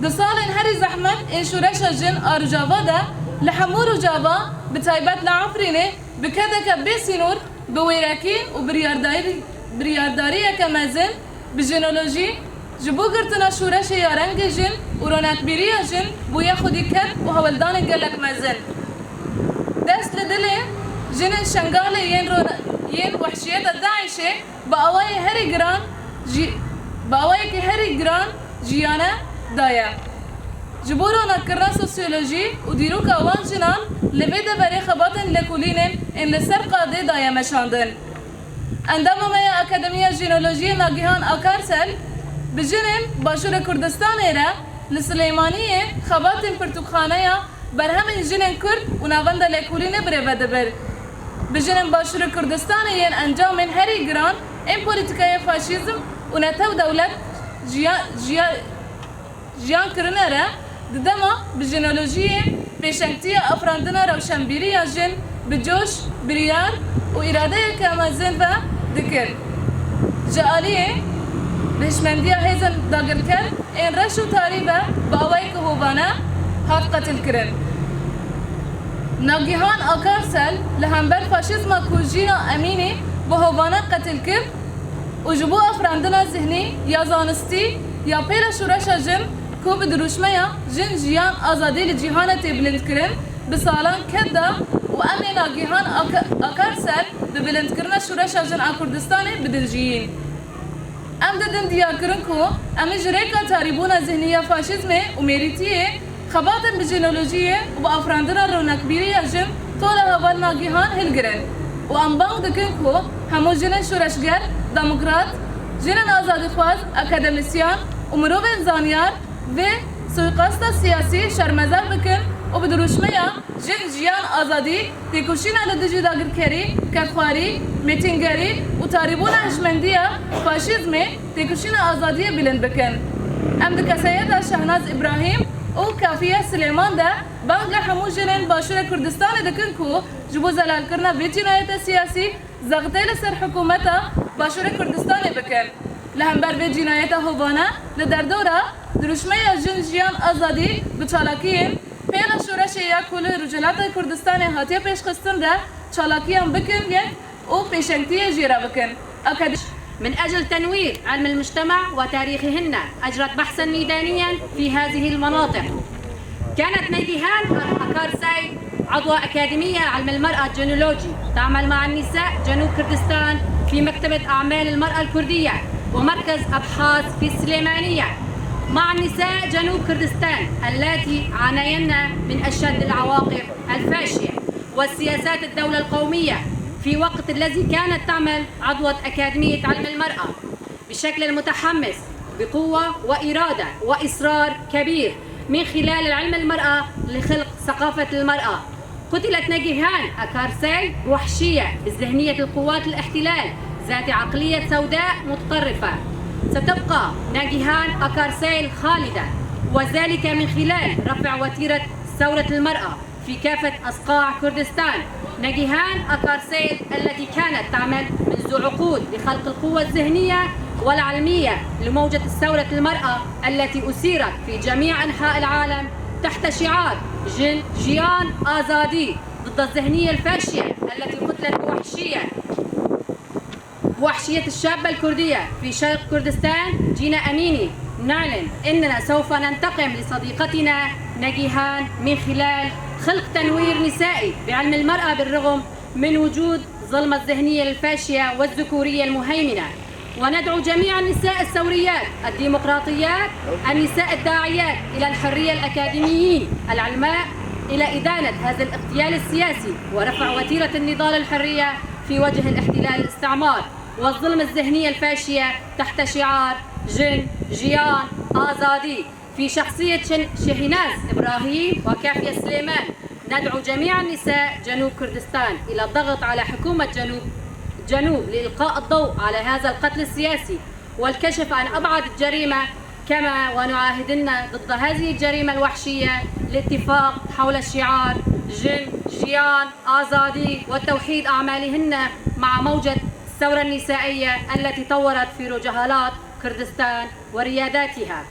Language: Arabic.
دسالن هری زحمت این شورش جن آرجاوا ده لحمور و جاوا بتایبت لعفرینه بکده که بسینور بویرکی و بریارداری کمزن بجنولوژی جبو گرتنا شورش یارنگ جن و رونقبیری جن بویا خودی کرد و هولدان گلک مزن دست لدله جن شنگال ين وحشيات الداعشة بأواي كهري جران جيانا دايا جبورو نكرنا سوسيولوجي وديرو كوان جنان لبيدا بري خباطن لكولينن إن لسرقة دي دايا مشاندن عندما ما أكاديمية جينولوجية ناجيهان أكارسل بجنن باشور كردستان إيرا لسليمانية خباطن برتوخانيا برهمن جنن كرد ونافندا لكولينن بري بدبر بجنن باشور كردستان ين انجام من هری گران این پولیتیکای فاشیزم و نتو دولت جیان کرنه را ددما بجنولوژی پیشنگتی افراندن روشنبیری جن بجوش بریار و اراده کامزن و دکر جالیه بهشمندی هیزن داگر کرد این رش و تاریبه باوی که هوبانه هات قتل کرن ناگهان آکارسل لهمبر فاشیزم کوجینا امینی به هوانه قتل کرد و جبو افراندن ذهنی یا زانستی یا پیل شورش جن کو بدروشمه جن جیان آزادی لجیهان تبلند کرن بسالان کده و امی ناگهان آکارسل ببلند کرن شورش جن کردستان بدلجیین ام ددن دیار کرن کو امی جریکا تاریبون ذهنی فاشیزم و میریتیه خباتن بجنولوژیه و با افراندن رونقبیری جن طول هوال ناگهان هلگرن و ام بانگ دکن کو همو جنن شورشگر دموکرات جنن آزادی خواز اکادمیسیان و مروبن زانیار و سویقاست سیاسی شرمزار بکن و بدروشمه جن جیان آزادی تکوشین علدجی داگر کری کخواری میتینگری و تاریبون هشمندی فاشیزم تکوشین آزادی بلند بکن ام دکسیت شهناز ابراهیم او کافیه سلیمان ده بانگ همو جنن باشور کردستان دکن کو جبو زلال کرنا به جنایت سیاسی زغطه لسر حکومتا باشور کردستان بکن لهمبر به جنایت هوانه لدردورا دروشمه جن جیان آزادی بچالاکیین پیل شورش یا کل رجالات کردستان هاتیه پیش خستن ده چالاکیان بکن یک او پیشنگتی جیرا بکن من أجل تنوير علم المجتمع وتاريخهن أجرت بحثا ميدانيا في هذه المناطق. كانت ناجيهان أكارساي عضوة أكاديمية علم المرأة الجينولوجي تعمل مع النساء جنوب كردستان في مكتبة أعمال المرأة الكردية ومركز أبحاث في السليمانية مع النساء جنوب كردستان اللاتي عانين من أشد العواقب الفاشية والسياسات الدولة القومية في وقت الذي كانت تعمل عضوة أكاديمية علم المرأة بشكل متحمس بقوة وإرادة وإصرار كبير من خلال علم المرأة لخلق ثقافة المرأة. قتلت ناجيهان أكارساي وحشية بذهنية القوات الاحتلال ذات عقلية سوداء متطرفة. ستبقى ناجيهان أكارساي خالدة وذلك من خلال رفع وتيرة ثورة المرأة في كافة أصقاع كردستان. ناجيهان أكارساي التي كانت تعمل منذ عقود لخلق القوة الذهنية والعلمية لموجة ثورة المرأة التي أثيرت في جميع أنحاء العالم تحت شعار جيان آزادي ضد الذهنية الفاشية التي قتلت بوحشية الشابة الكردية في شرق كردستان. جينا أميني نعلن أننا سوف ننتقم لصديقتنا ناجيهان من خلال خلق تنوير نسائي بعلم المرأة بالرغم من وجود ظلم الذهنية الفاشية والذكورية المهيمنة. وندعو جميع النساء الثوريات الديمقراطيات النساء الداعيات إلى الحرية الأكاديميين العلماء إلى إدانة هذا الاغتيال السياسي ورفع وتيرة النضال الحرية في وجه الاحتلال الاستعمار والظلم الذهنية الفاشية تحت شعار جيان آزادي في شخصية شهناز إبراهيم وكافية سليمان. ندعو جميع النساء جنوب كردستان إلى الضغط على حكومة جنوب لإلقاء الضوء على هذا القتل السياسي والكشف عن أبعاد الجريمة كما ونعاهدن ضد هذه الجريمة الوحشية الاتفاق حول الشعار جيان آزادي وتوحيد أعمالهن مع موجة الثورة النسائية التي طورت في رجالات كردستان ورياداتها.